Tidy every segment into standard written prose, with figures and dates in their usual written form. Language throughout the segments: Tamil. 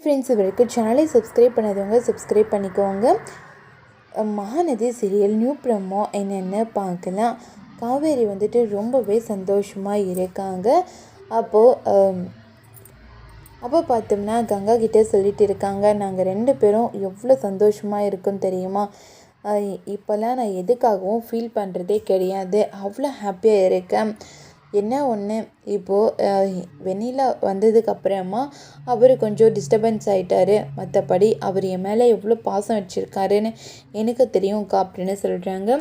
ஃப்ரெண்ட்ஸ், இது வரைக்கும் சேனலை சப்ஸ்கிரைப் பண்ணாதவங்க சப்ஸ்கிரைப் பண்ணிக்கோங்க. மகாநதி சீரியல் நியூ ப்ரோமோ என்னென்னு பார்க்கலாம். காவேரி வந்துட்டு ரொம்பவே சந்தோஷமாக இருக்காங்க. அப்போ பார்த்தோம்னா கங்கா கிட்டே சொல்லிட்டு இருக்காங்க, நாங்கள் 2 பேரும் எவ்வளோ சந்தோஷமாக இருக்கோம் தெரியுமா? இப்போல்லாம் நான் எதுக்காகவும் ஃபீல் பண்ணுறதே கிடையாது, அவ்வளோ ஹாப்பியாக இருக்கேன். என்ன ஒன்று, இப்போது வெண்ணிலா வந்ததுக்கப்புறமா அவர் கொஞ்சம் டிஸ்டர்பன்ஸ் ஆகிட்டார். மற்றபடி அவர் என் மேலே எவ்வளோ பாசம் வச்சுருக்காருன்னு எனக்கு தெரியும்க்கா அப்படின்னு சொல்கிறாங்க.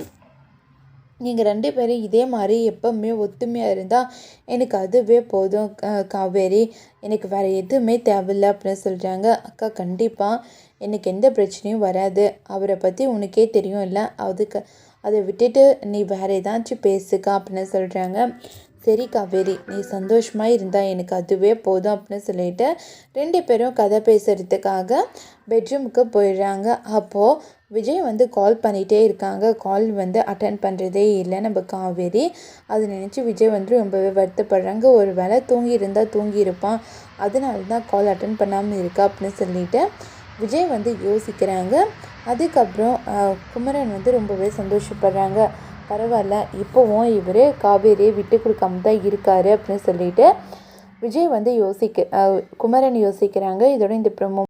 நீங்கள் 2 பேரும் இதே மாதிரி எப்போவுமே ஒத்துமையாக இருந்தால் எனக்கு அதுவே போதும் காவேரி, எனக்கு வேறு எதுவுமே தேவையில்லை அப்படின்னு சொல்கிறாங்க. அக்கா, கண்டிப்பாக எனக்கு எந்த பிரச்சனையும் வராது. அவரை பற்றி உனக்கே தெரியும் இல்லை, அதை விட்டுட்டு நீ வேறு ஏதாச்சும் பேசுக்கா அப்படின்னு சொல்கிறாங்க. சரி காவேரி, நீ சந்தோஷமாக இருந்தால் எனக்கு அதுவே போதும் அப்படின்னு சொல்லிட்டு 2 பேரும் கதை பேசுகிறதுக்காக பெட்ரூமுக்கு போயிடுறாங்க. அப்போது விஜய் கால் பண்ணிகிட்டே இருக்காங்க. கால் அட்டன் பண்ணுறதே இல்லை நம்ம காவேரி. அதை நினச்சி விஜய் ரொம்பவே வருத்தப்படுறாங்க. ஒரு வேளை தூங்கியிருப்பான், அதனால தான் கால் அட்டன் பண்ணாமல் இருக்கா அப்படின்னு சொல்லிட்டு விஜய் யோசிக்கிறாங்க. அதுக்கப்புறம் குமரன் ரொம்பவே சந்தோஷப்படுறாங்க. பரவாயில்ல, இப்போவும் இவர் காவேரியை விட்டு கொடுக்காம தான் இருக்காரு அப்படின்னு சொல்லிட்டு விஜய் குமரன் யோசிக்கிறாங்க. இதோட இந்த ப்ரோமோ